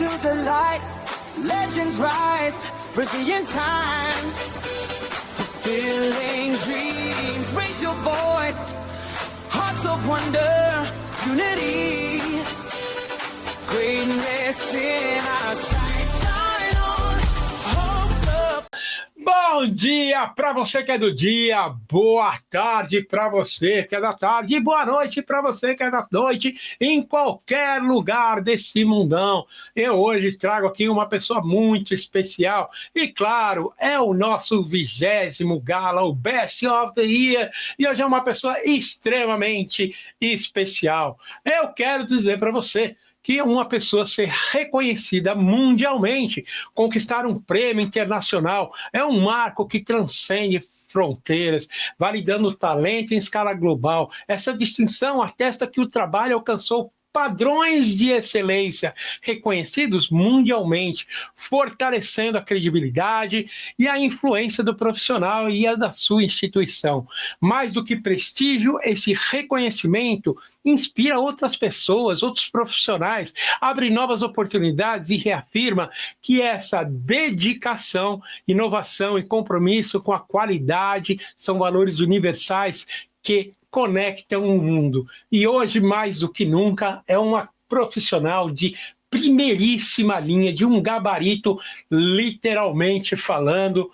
into the light, legends rise, Brazilian times, fulfilling dreams, raise your voice, hearts of wonder, unity, greatness in our sight, shine on, hopes up. Bom dia para você que é do dia, boa tarde para você que é da tarde e boa noite para você que é da noite em qualquer lugar desse mundão. Eu hoje trago aqui uma pessoa muito especial e, claro, é o nosso 20º Gala, o Best of the Year, e hoje é uma pessoa extremamente especial. Eu quero dizer para você que uma pessoa ser reconhecida mundialmente, conquistar um prêmio internacional, é um marco que transcende fronteiras, validando o talento em escala global. Essa distinção atesta que o trabalho alcançou padrões de excelência reconhecidos mundialmente, fortalecendo a credibilidade e a influência do profissional e a da sua instituição. Mais do que prestígio, esse reconhecimento inspira outras pessoas, outros profissionais, abre novas oportunidades e reafirma que essa dedicação, inovação e compromisso com a qualidade são valores universais que conectam o mundo. E hoje, mais do que nunca, é uma profissional de primeiríssima linha, de um gabarito, literalmente falando,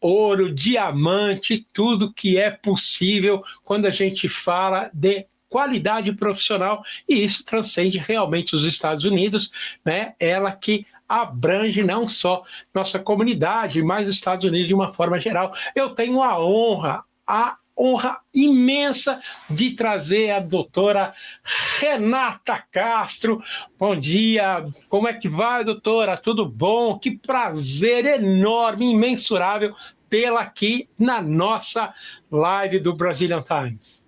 ouro, diamante, tudo que é possível quando a gente fala de qualidade profissional, e isso transcende realmente os Estados Unidos, né? Ela que abrange não só nossa comunidade, mas os Estados Unidos de uma forma geral. Eu tenho a honra imensa de trazer a doutora Renata Castro. Bom dia, como é que vai, doutora? Tudo bom? Que prazer enorme, imensurável tê-la aqui na nossa live do Brazilian Times.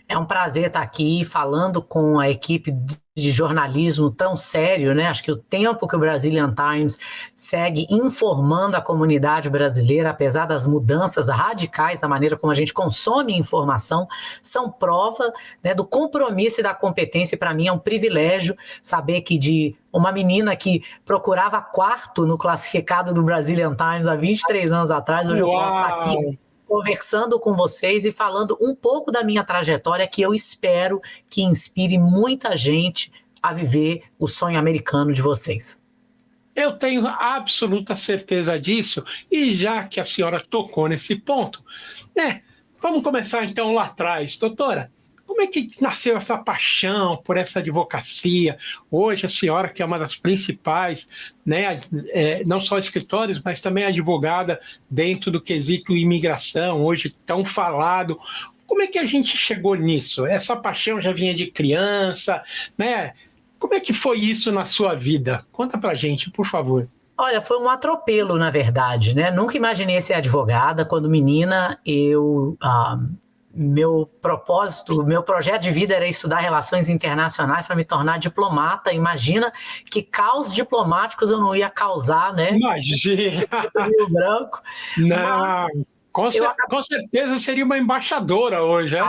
É um prazer estar aqui falando com a equipe de jornalismo tão sério, né? Acho que o tempo que o Brazilian Times segue informando a comunidade brasileira, apesar das mudanças radicais na maneira como a gente consome informação, são prova, né, do compromisso e da competência. Para mim é um privilégio saber que de uma menina que procurava quarto no classificado do Brazilian Times há 23 anos atrás, hoje eu posso estar aqui conversando com vocês e falando um pouco da minha trajetória, que eu espero que inspire muita gente a viver o sonho americano de vocês. Eu tenho absoluta certeza disso, e já que a senhora tocou nesse ponto, né, vamos começar então lá atrás. Doutora, como é que nasceu essa paixão por essa advocacia? Hoje a senhora, que é uma das principais, né, não só escritórios, mas também advogada dentro do quesito imigração, hoje tão falado. Como é que a gente chegou nisso? Essa paixão já vinha de criança, né? Como é que foi isso na sua vida? Conta pra gente, por favor. Olha, foi um atropelo, na verdade, né? Nunca imaginei ser advogada. Quando menina, meu propósito, meu projeto de vida era estudar relações internacionais para me tornar diplomata. Imagina que caos diplomáticos eu não ia causar, né? Imagina! Rio Branco. Não, com certeza seria uma embaixadora hoje, né?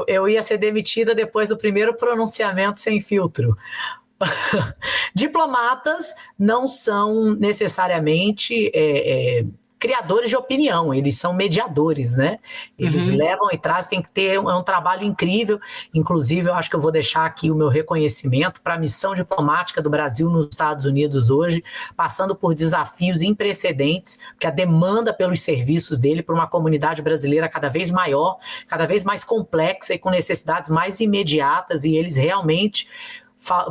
Eu ia ser demitida depois do primeiro pronunciamento sem filtro. Diplomatas não são necessariamente criadores de opinião, eles são mediadores, né? Eles levam e trazem, tem que ter um trabalho incrível. Inclusive, eu acho que eu vou deixar aqui o meu reconhecimento para a missão diplomática do Brasil nos Estados Unidos hoje, passando por desafios sem precedentes, porque a demanda pelos serviços dele para uma comunidade brasileira cada vez maior, cada vez mais complexa e com necessidades mais imediatas, e eles realmente,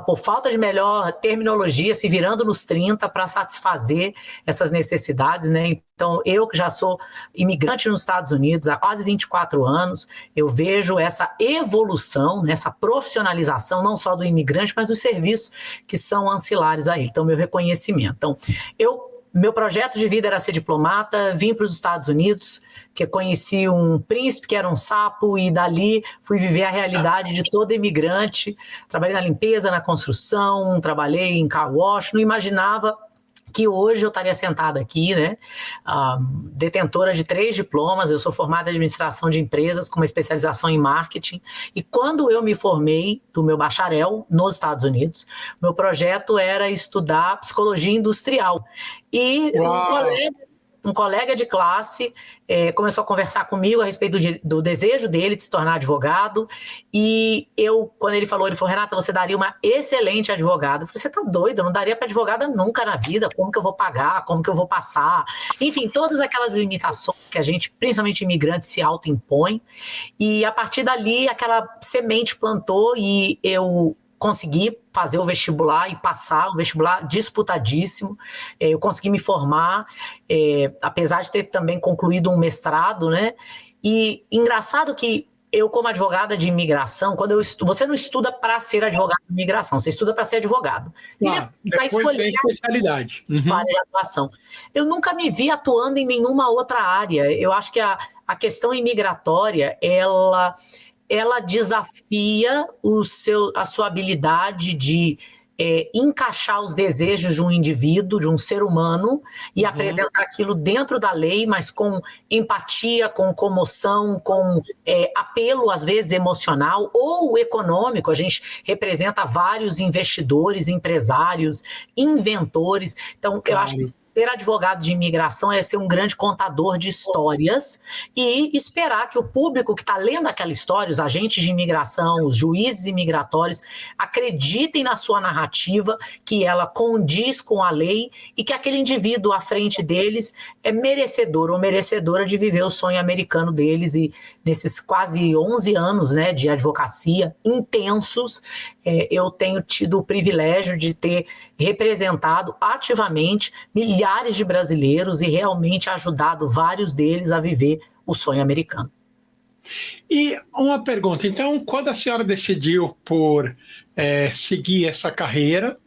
por falta de melhor terminologia, se virando nos 30 para satisfazer essas necessidades, né? Então, eu que já sou imigrante nos Estados Unidos há quase 24 anos, eu vejo essa evolução, essa profissionalização, não só do imigrante, mas dos serviços que são ancilares a ele. Então, meu reconhecimento. Então, meu projeto de vida era ser diplomata, vim para os Estados Unidos, que conheci um príncipe que era um sapo, e dali fui viver a realidade de todo imigrante. Trabalhei na limpeza, na construção, trabalhei em car wash, não imaginava que hoje eu estaria sentada aqui, né, detentora de 3 diplomas. Eu sou formada em administração de empresas com uma especialização em marketing, e quando eu me formei do meu bacharel nos Estados Unidos, meu projeto era estudar psicologia industrial, e um colega de classe começou a conversar comigo a respeito do desejo dele de se tornar advogado, e quando ele falou, Renata, você daria uma excelente advogada. Eu falei, você tá doido? Eu não daria para advogada nunca na vida, como que eu vou pagar, como que eu vou passar? Enfim, todas aquelas limitações que a gente, principalmente imigrante, se autoimpõe, e a partir dali aquela semente plantou e eu consegui fazer o vestibular e passar o vestibular disputadíssimo. Eu consegui me formar, apesar de ter também concluído um mestrado, né? E engraçado que eu, como advogada de imigração, você não estuda para ser advogado de imigração, você estuda para ser advogado. E depois escolher a especialidade. Área de atuação. Eu nunca me vi atuando em nenhuma outra área. Eu acho que a questão imigratória, ela desafia a sua habilidade de encaixar os desejos de um indivíduo, de um ser humano, e apresentar aquilo dentro da lei, mas com empatia, com comoção, com apelo, às vezes, emocional ou econômico. A gente representa vários investidores, empresários, inventores. Então, eu acho que ser advogado de imigração é ser um grande contador de histórias e esperar que o público que está lendo aquela história, os agentes de imigração, os juízes imigratórios, acreditem na sua narrativa, que ela condiz com a lei e que aquele indivíduo à frente deles é merecedor ou merecedora de viver o sonho americano deles. E nesses quase 11 anos, né, de advocacia intensos, eu tenho tido o privilégio de ter representado ativamente milhares de brasileiros e realmente ajudado vários deles a viver o sonho americano. E uma pergunta, então, quando a senhora decidiu por seguir essa carreira,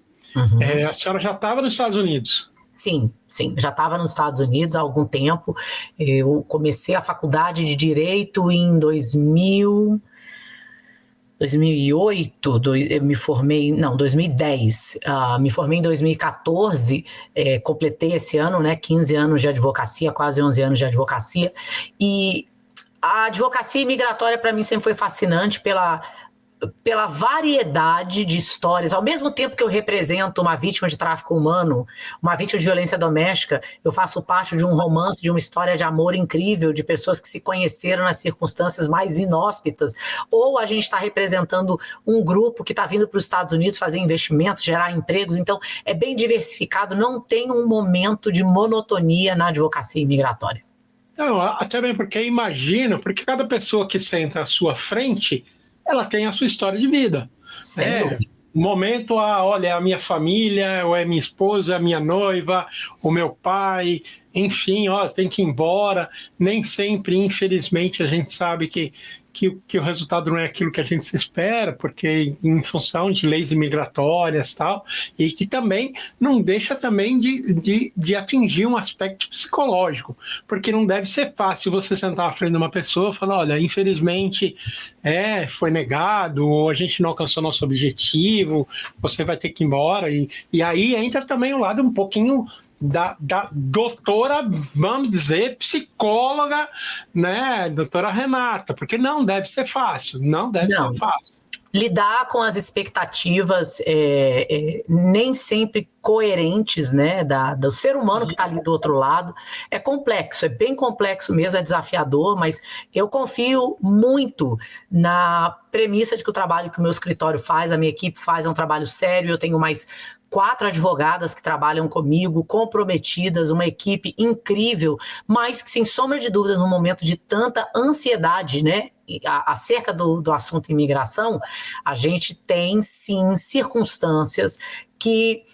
a senhora já estava nos Estados Unidos? Sim, já estava nos Estados Unidos há algum tempo. Eu comecei a faculdade de Direito em 2008, eu me formei, 2010, me formei em 2014, completei esse ano, né, 15 anos de advocacia, quase 11 anos de advocacia, e a advocacia imigratória para mim sempre foi fascinante pela variedade de histórias. Ao mesmo tempo que eu represento uma vítima de tráfico humano, uma vítima de violência doméstica, eu faço parte de um romance, de uma história de amor incrível, de pessoas que se conheceram nas circunstâncias mais inóspitas, ou a gente está representando um grupo que está vindo para os Estados Unidos fazer investimentos, gerar empregos. Então, é bem diversificado, não tem um momento de monotonia na advocacia imigratória. Não, até bem porque imagino, porque cada pessoa que senta à sua frente, ela tem a sua história de vida. Sem dúvida. Momento, olha, é a minha família, ou é minha esposa, a minha noiva, o meu pai, enfim, tem que ir embora. Nem sempre, infelizmente, a gente sabe que o resultado não é aquilo que a gente se espera, porque em função de leis imigratórias e tal, e que também não deixa também de atingir um aspecto psicológico, porque não deve ser fácil você sentar à frente de uma pessoa e falar, olha, infelizmente foi negado, ou a gente não alcançou nosso objetivo, você vai ter que ir embora, e aí entra também o lado um pouquinho da doutora, vamos dizer, psicóloga, né, doutora Renata, porque não deve ser fácil, ser fácil. Lidar com as expectativas nem sempre coerentes, né, do ser humano que está ali do outro lado, é complexo, é bem complexo mesmo, é desafiador, mas eu confio muito na premissa de que o trabalho que o meu escritório faz, a minha equipe faz, é um trabalho sério. Eu tenho mais 4 advogadas que trabalham comigo, comprometidas, uma equipe incrível, mas que, sem sombra de dúvidas, num momento de tanta ansiedade, né, acerca do assunto imigração, a gente tem, sim, circunstâncias que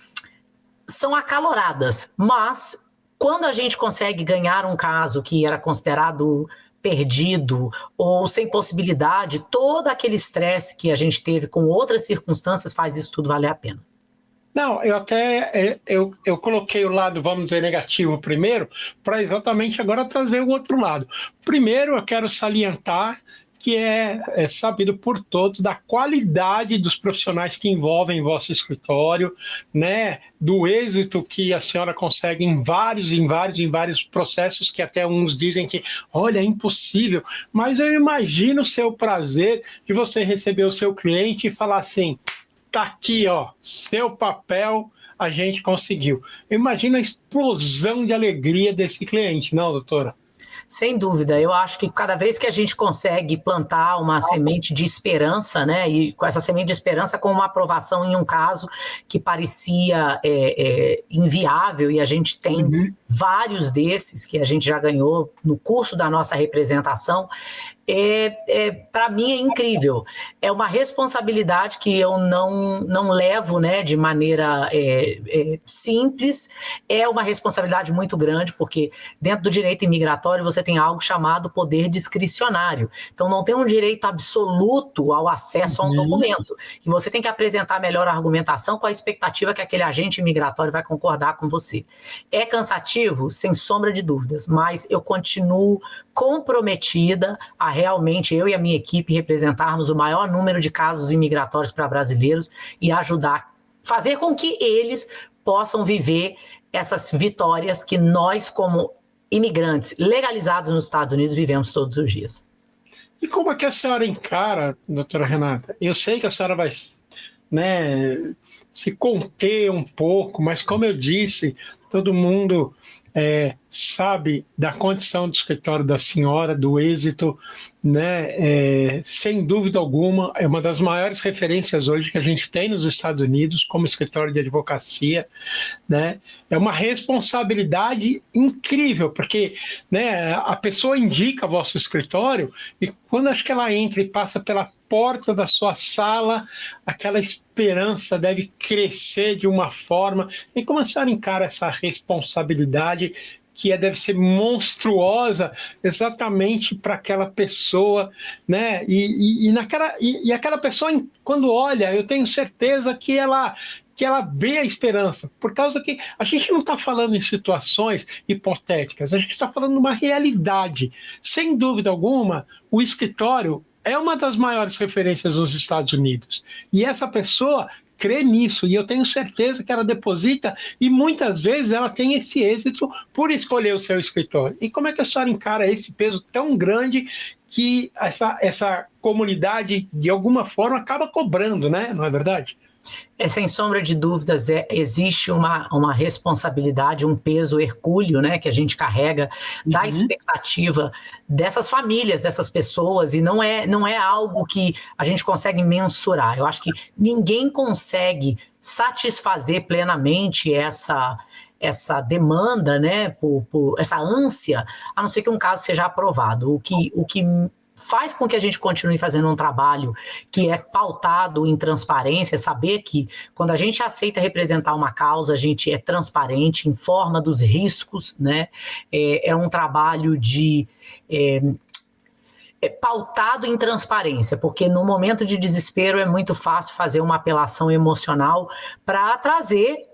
são acaloradas, mas quando a gente consegue ganhar um caso que era considerado perdido ou sem possibilidade, todo aquele estresse que a gente teve com outras circunstâncias faz isso tudo valer a pena. Não, eu coloquei o lado, vamos dizer, negativo primeiro, para exatamente agora trazer o outro lado. Primeiro, eu quero salientar que é sabido por todos da qualidade dos profissionais que envolvem vosso escritório, né? Do êxito que a senhora consegue em vários processos, que até uns dizem que, olha, é impossível, mas eu imagino o seu prazer de você receber o seu cliente e falar assim, tá aqui, ó, seu papel, a gente conseguiu. Eu imagino a explosão de alegria desse cliente, não, doutora? Sem dúvida, eu acho que cada vez que a gente consegue plantar uma semente de esperança, né, e com essa semente de esperança com uma aprovação em um caso que parecia inviável, e a gente tem vários desses que a gente já ganhou no curso da nossa representação, para mim é incrível. É uma responsabilidade que eu não levo, né, de maneira simples, é uma responsabilidade muito grande, porque dentro do direito imigratório você tem algo chamado poder discricionário. Então não tem um direito absoluto ao acesso a um documento. E você tem que apresentar a melhor argumentação com a expectativa que aquele agente imigratório vai concordar com você. É cansativo, sem sombra de dúvidas, mas eu continuo comprometida a realmente eu e a minha equipe representarmos o maior número de casos imigratórios para brasileiros e ajudar, fazer com que eles possam viver essas vitórias que nós, como imigrantes legalizados nos Estados Unidos, vivemos todos os dias. E como é que a senhora encara, doutora Renata? Eu sei que a senhora vai, né, se conter um pouco, mas como eu disse, todo mundo sabe da condição do escritório da senhora, do êxito, né? Sem dúvida alguma, é uma das maiores referências hoje que a gente tem nos Estados Unidos como escritório de advocacia, né? É uma responsabilidade incrível, porque, né, a pessoa indica vosso escritório e quando acho que ela entra e passa pela porta da sua sala, aquela esperança deve crescer de uma forma. E como a senhora encara essa responsabilidade que deve ser monstruosa exatamente para aquela pessoa, né? E aquela pessoa, quando olha, eu tenho certeza que ela vê a esperança, por causa que a gente não está falando em situações hipotéticas, a gente está falando de uma realidade. Sem dúvida alguma, o escritório é uma das maiores referências nos Estados Unidos. E essa pessoa crê nisso, e eu tenho certeza que ela deposita, e muitas vezes ela tem esse êxito por escolher o seu escritório. E como é que a senhora encara esse peso tão grande que essa comunidade, de alguma forma, acaba cobrando, né? Não é verdade? Sem sombra de dúvidas, existe uma responsabilidade, um peso hercúleo, né, que a gente carrega da expectativa dessas famílias, dessas pessoas, e não é algo que a gente consegue mensurar. Eu acho que ninguém consegue satisfazer plenamente essa demanda, né, por essa ânsia, a não ser que um caso seja aprovado. O que faz com que a gente continue fazendo um trabalho que é pautado em transparência, saber que quando a gente aceita representar uma causa, a gente é transparente, informa dos riscos, né? É um trabalho pautado em transparência, porque no momento de desespero é muito fácil fazer uma apelação emocional para trazer,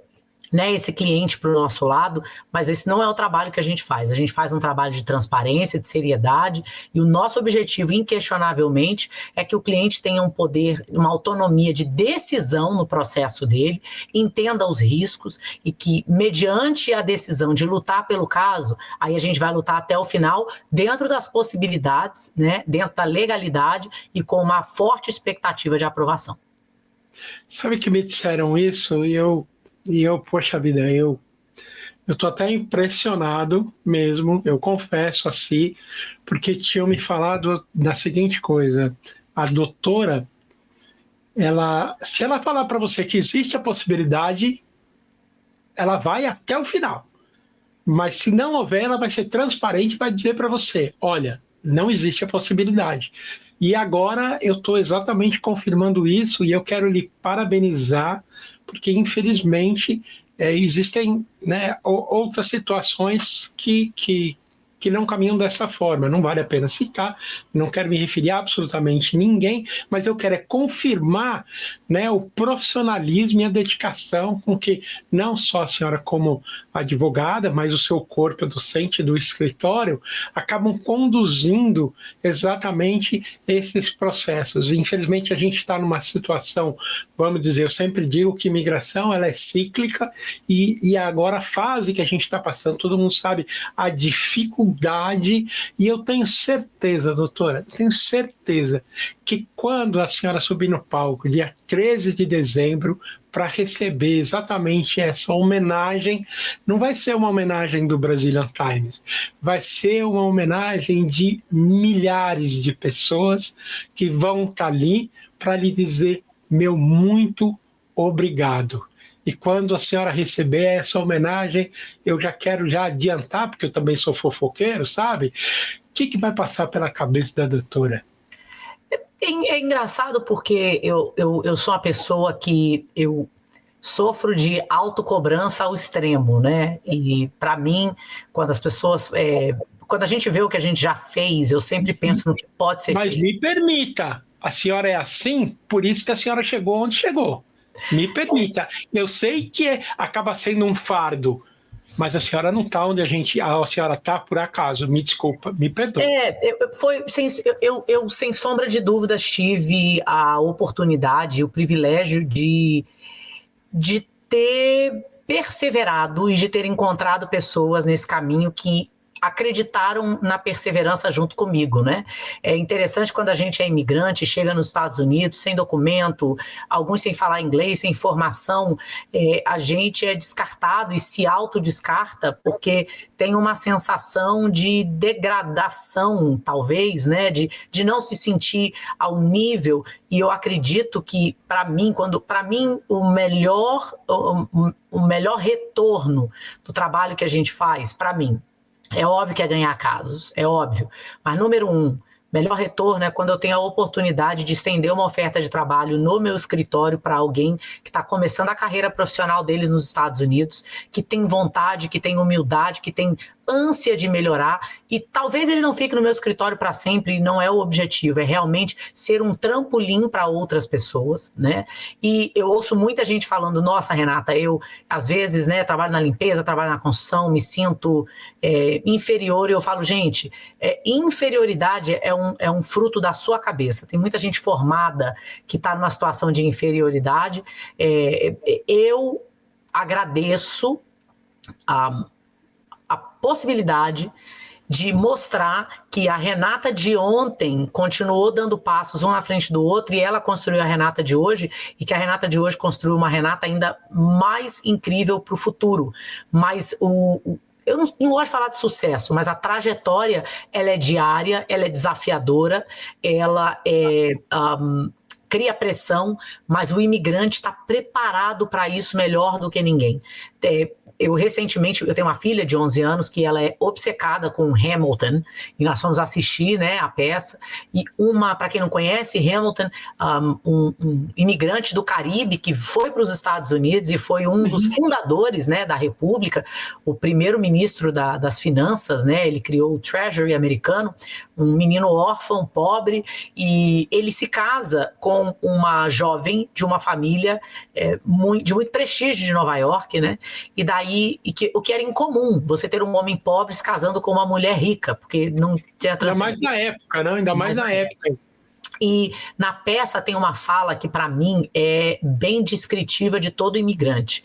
né, esse cliente para o nosso lado, mas esse não é o trabalho que a gente faz. A gente faz um trabalho de transparência, de seriedade, e o nosso objetivo, inquestionavelmente, é que o cliente tenha um poder, uma autonomia de decisão no processo dele, entenda os riscos e que, mediante a decisão de lutar pelo caso, aí a gente vai lutar até o final, dentro das possibilidades, né, dentro da legalidade e com uma forte expectativa de aprovação. Sabe que me disseram isso e eu, poxa vida, eu estou até impressionado mesmo, eu confesso assim, porque tinham me falado da seguinte coisa: a doutora, se ela falar para você que existe a possibilidade, ela vai até o final. Mas se não houver, ela vai ser transparente e vai dizer para você, olha, não existe a possibilidade. E agora eu estou exatamente confirmando isso e eu quero lhe parabenizar, porque infelizmente existem, né, outras situações que que não caminham dessa forma. Não vale a pena citar, não quero me referir a absolutamente ninguém, mas eu quero confirmar, né, o profissionalismo e a dedicação com que não só a senhora como advogada, mas o seu corpo docente do escritório acabam conduzindo exatamente esses processos. Infelizmente, a gente está numa situação, vamos dizer, eu sempre digo que imigração ela é cíclica e agora a fase que a gente está passando, todo mundo sabe a dificuldade, e eu tenho certeza, doutora, tenho certeza que quando a senhora subir no palco, dia 13 de dezembro, para receber exatamente essa homenagem, não vai ser uma homenagem do Brazilian Times, vai ser uma homenagem de milhares de pessoas que vão estar ali para lhe dizer meu muito obrigado. E quando a senhora receber essa homenagem, eu já quero adiantar, porque eu também sou fofoqueiro, sabe? O que vai passar pela cabeça da doutora? É engraçado porque eu sou uma pessoa que eu sofro de autocobrança ao extremo, né? E para mim, quando as pessoas... quando a gente vê o que a gente já fez, eu sempre penso no que pode ser feito. Mas me permita, a senhora é assim, por isso que a senhora chegou onde chegou. Me permita. Eu sei que acaba sendo um fardo, mas a senhora não está onde a senhora está por acaso. Me desculpa, me perdoe. Eu sem sombra de dúvidas tive a oportunidade, o privilégio de ter perseverado e de ter encontrado pessoas nesse caminho que acreditaram na perseverança junto comigo, né? É interessante quando a gente é imigrante, chega nos Estados Unidos sem documento, alguns sem falar inglês, sem formação, a gente é descartado e se autodescarta porque tem uma sensação de degradação, talvez, né? De não se sentir ao nível. E eu acredito que, para mim, o melhor retorno do trabalho que a gente faz, para mim, é óbvio que é ganhar casos, é óbvio. Mas, número 1, melhor retorno é quando eu tenho a oportunidade de estender uma oferta de trabalho no meu escritório para alguém que está começando a carreira profissional dele nos Estados Unidos, que tem vontade, que tem humildade, que tem ânsia de melhorar, e talvez ele não fique no meu escritório para sempre, não é o objetivo, é realmente ser um trampolim para outras pessoas, né? E eu ouço muita gente falando, nossa, Renata, eu às vezes, né, trabalho na limpeza, trabalho na construção, me sinto inferior, e eu falo, gente, inferioridade é um fruto da sua cabeça. Tem muita gente formada que está numa situação de inferioridade. Eu agradeço a possibilidade de mostrar que a Renata de ontem continuou dando passos um na frente do outro e ela construiu a Renata de hoje, e que a Renata de hoje construiu uma Renata ainda mais incrível para o futuro. Mas eu não gosto de falar de sucesso, mas a trajetória ela é diária, ela é desafiadora, ela cria pressão, mas o imigrante está preparado para isso melhor do que ninguém. Eu recentemente, eu tenho uma filha de 11 anos que ela é obcecada com Hamilton, e nós fomos assistir, né, a peça, e para quem não conhece, Hamilton, um imigrante do Caribe que foi para os Estados Unidos e foi um dos fundadores, né, da República, o primeiro-ministro das finanças, né, ele criou o Treasury americano, um menino órfão, pobre, e ele se casa com uma jovem de uma família de muito prestígio de Nova York, né, e daí o que era incomum, você ter um homem pobre se casando com uma mulher rica, porque não tinha Ainda mais na época, não? Ainda mais na época. E na peça tem uma fala que, para mim, é bem descritiva de todo imigrante.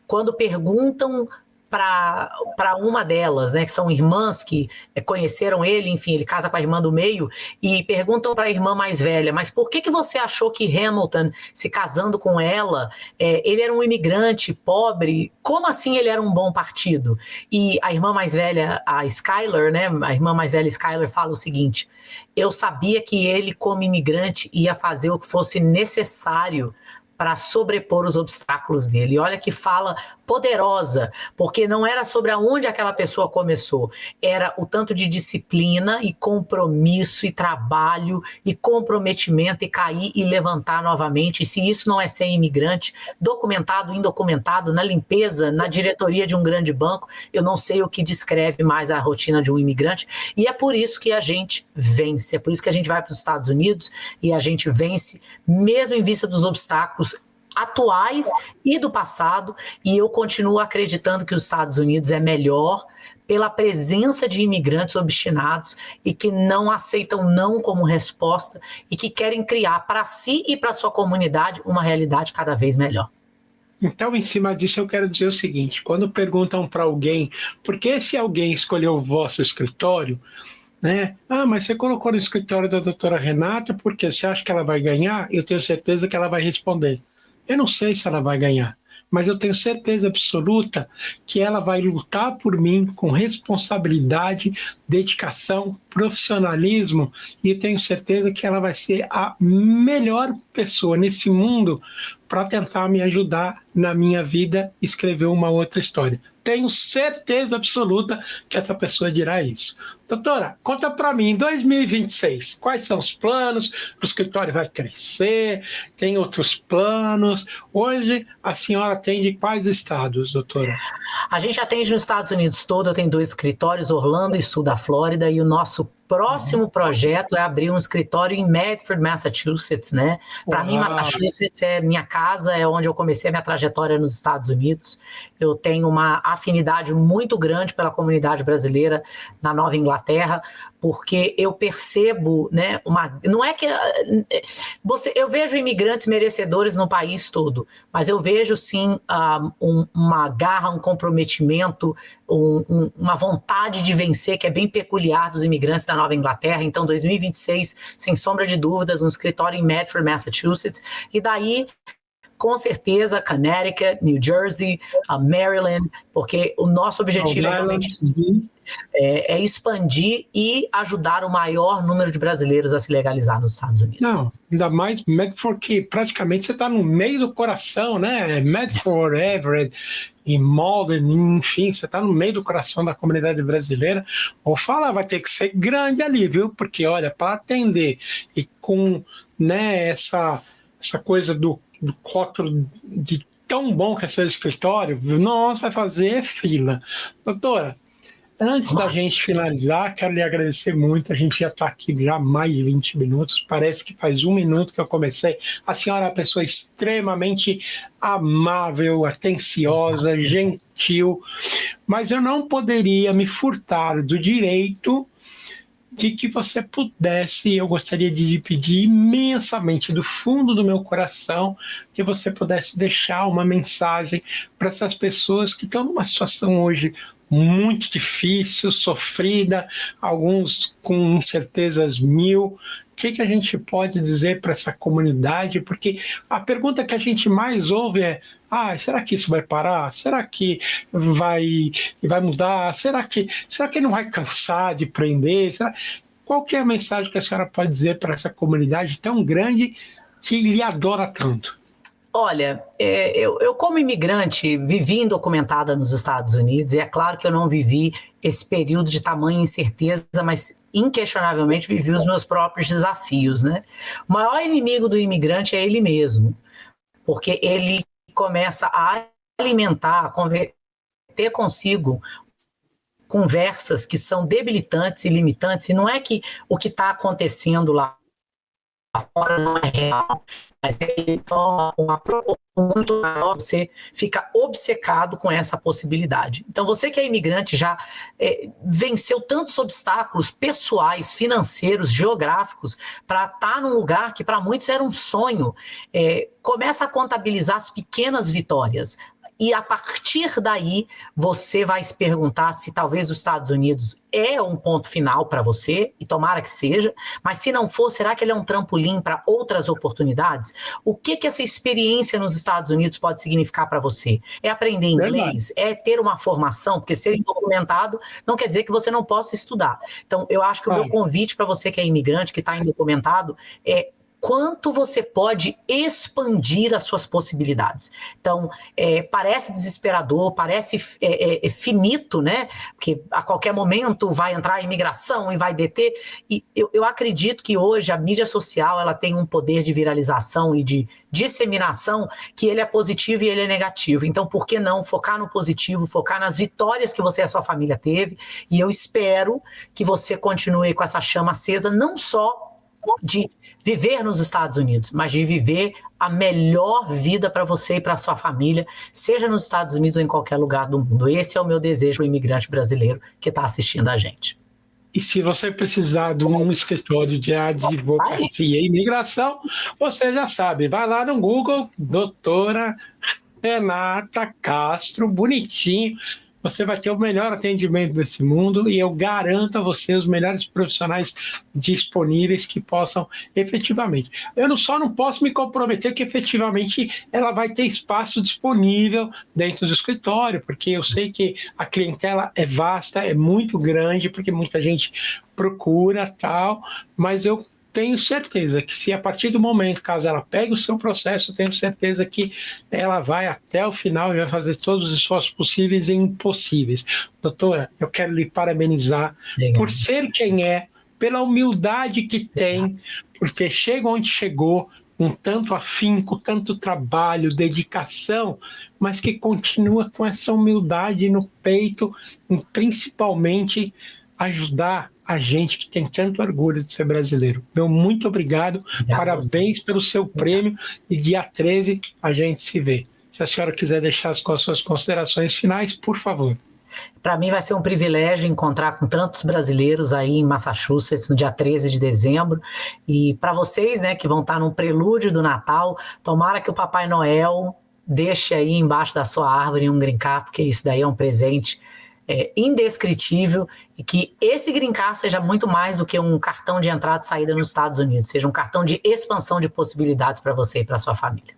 Quando perguntam para uma delas, né, que são irmãs que conheceram ele, enfim, ele casa com a irmã do meio, e perguntam para a irmã mais velha, mas por que você achou que Hamilton, se casando com ela, ele era um imigrante pobre, como assim ele era um bom partido? E a irmã mais velha, a Skyler, né, a irmã mais velha Skyler fala o seguinte, eu sabia que ele, como imigrante, ia fazer o que fosse necessário para sobrepor os obstáculos dele. E olha que fala poderosa, porque não era sobre aonde aquela pessoa começou, era o tanto de disciplina e compromisso e trabalho e comprometimento e cair e levantar novamente. E se isso não é ser imigrante, documentado, indocumentado, na limpeza, na diretoria de um grande banco, eu não sei o que descreve mais a rotina de um imigrante. E é por isso que a gente vence, é por isso que a gente vai para os Estados Unidos e a gente vence, mesmo em vista dos obstáculos atuais e do passado, e eu continuo acreditando que os Estados Unidos é melhor pela presença de imigrantes obstinados e que não aceitam não como resposta e que querem criar para si e para sua comunidade uma realidade cada vez melhor. Então, em cima disso, eu quero dizer o seguinte: quando perguntam para alguém por que esse alguém escolheu o vosso escritório, né? Ah, mas você colocou no escritório da doutora Renata porque você acha que ela vai ganhar? Eu tenho certeza que ela vai responder: eu não sei se ela vai ganhar, mas eu tenho certeza absoluta que ela vai lutar por mim com responsabilidade, dedicação, profissionalismo, e eu tenho certeza que ela vai ser a melhor pessoa nesse mundo para tentar me ajudar na minha vida e escrever uma outra história. Tenho certeza absoluta que essa pessoa dirá isso. Doutora, conta para mim, em 2026, quais são os planos? O escritório vai crescer? Tem outros planos? Hoje, a senhora atende quais estados, doutora? A gente atende nos Estados Unidos todo, eu tenho 2 escritórios, Orlando e sul da Flórida, e o nosso próximo projeto é abrir um escritório em Medford, Massachusetts, né? Para mim, Massachusetts é minha casa, é onde eu comecei a minha trajetória nos Estados Unidos. Eu tenho uma afinidade muito grande pela comunidade brasileira na Nova Inglaterra, porque eu percebo, né, não é que eu vejo imigrantes merecedores no país todo, mas eu vejo sim uma garra, um comprometimento, uma vontade de vencer que é bem peculiar dos imigrantes da Nova Inglaterra. Então, 2026, sem sombra de dúvidas, um escritório em Medford, Massachusetts, e daí com certeza Connecticut, New Jersey, Maryland, porque o nosso objetivo é expandir e ajudar o maior número de brasileiros a se legalizar nos Estados Unidos. Não, ainda mais Medford, que praticamente você está no meio do coração, né? Medford, Everett e Malden, enfim, você está no meio do coração da comunidade brasileira. Vou falar, vai ter que ser grande ali, viu? Porque, olha, para atender e com, né, essa coisa do rótulo de tão bom que é seu escritório, nós vai fazer fila. Doutora, antes da gente finalizar, quero lhe agradecer muito. A gente já está aqui já há mais de 20 minutos, parece que faz 1 minuto que eu comecei. A senhora é uma pessoa extremamente amável, atenciosa, gentil, mas eu não poderia me furtar do direito de que você pudesse, eu gostaria de lhe pedir imensamente, do fundo do meu coração, que você pudesse deixar uma mensagem para essas pessoas que estão numa situação hoje muito difícil, sofrida, alguns com incertezas mil. O que a gente pode dizer para essa comunidade? Porque a pergunta que a gente mais ouve é: será que isso vai parar? Será que vai mudar? Será que não vai cansar de prender? Qual que é a mensagem que a senhora pode dizer para essa comunidade tão grande que lhe adora tanto? Olha, eu como imigrante vivi indocumentada nos Estados Unidos, e é claro que eu não vivi esse período de tamanha incerteza, mas inquestionavelmente vivi os meus próprios desafios, né? O maior inimigo do imigrante é ele mesmo, porque ele começa a alimentar, a ter consigo conversas que são debilitantes e limitantes, e não é que o que está acontecendo lá fora não é real, mas ele toma uma proporção muito maior, você fica obcecado com essa possibilidade. Então, você que é imigrante já venceu tantos obstáculos pessoais, financeiros, geográficos, para estar num lugar que para muitos era um sonho. Começa a contabilizar as pequenas vitórias. E a partir daí, você vai se perguntar se talvez os Estados Unidos é um ponto final para você, e tomara que seja, mas se não for, será que ele é um trampolim para outras oportunidades? O que essa experiência nos Estados Unidos pode significar para você? É aprender inglês? É ter uma formação? Porque ser indocumentado não quer dizer que você não possa estudar. Então, eu acho que o meu convite para você que é imigrante, que está indocumentado, é quanto você pode expandir as suas possibilidades. Então, parece desesperador, parece finito, né? Porque a qualquer momento vai entrar a imigração e vai deter. E eu acredito que hoje a mídia social ela tem um poder de viralização e de disseminação que ele é positivo e ele é negativo. Então, por que não focar no positivo, focar nas vitórias que você e a sua família teve? E eu espero que você continue com essa chama acesa, não só de viver nos Estados Unidos, mas de viver a melhor vida para você e para sua família, seja nos Estados Unidos ou em qualquer lugar do mundo. Esse é o meu desejo, o imigrante brasileiro que está assistindo a gente. E se você precisar de um escritório de advocacia e imigração, você já sabe, vai lá no Google, doutora Renata Castro, bonitinho, você vai ter o melhor atendimento desse mundo e eu garanto a você os melhores profissionais disponíveis que possam efetivamente. Eu só não posso me comprometer que efetivamente ela vai ter espaço disponível dentro do escritório, porque eu sei que a clientela é vasta, é muito grande, porque muita gente procura tal, mas eu tenho certeza que se a partir do momento, caso ela pegue o seu processo, eu tenho certeza que ela vai até o final e vai fazer todos os esforços possíveis e impossíveis. Doutora, eu quero lhe parabenizar por ser quem é, pela humildade que tem, por ter chegado onde chegou, com tanto afinco, tanto trabalho, dedicação, mas que continua com essa humildade no peito, e principalmente ajudar a gente que tem tanto orgulho de ser brasileiro. Meu muito obrigado, parabéns pelo seu prêmio e dia 13 a gente se vê. Se a senhora quiser deixar as suas considerações finais, por favor. Para mim vai ser um privilégio encontrar com tantos brasileiros aí em Massachusetts no dia 13 de dezembro. E para vocês, né, que vão estar no prelúdio do Natal, tomara que o Papai Noel deixe aí embaixo da sua árvore um green card, porque isso daí é um presente indescritível, e que esse green card seja muito mais do que um cartão de entrada e saída nos Estados Unidos, seja um cartão de expansão de possibilidades para você e para sua família.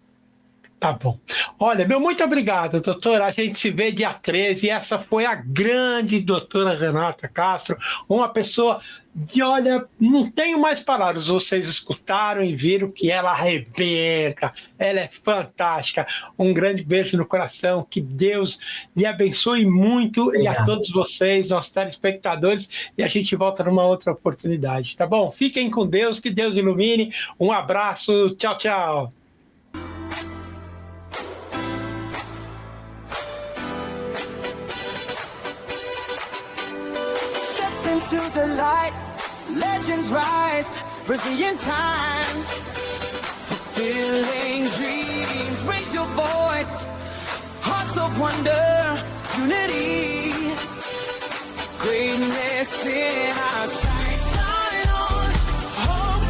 Tá bom. Olha, meu muito obrigado, doutora. A gente se vê dia 13. E essa foi a grande doutora Renata Castro, uma pessoa de, olha, não tenho mais palavras. Vocês escutaram e viram que ela arrebenta. Ela é fantástica. Um grande beijo no coração. Que Deus lhe abençoe muito. Obrigado. E a todos vocês, nossos telespectadores. E a gente volta numa outra oportunidade, tá bom? Fiquem com Deus, que Deus ilumine. Um abraço. Tchau, tchau. To the light, legends rise, Brazilian times, fulfilling dreams. Raise your voice, hearts of wonder, unity, greatness in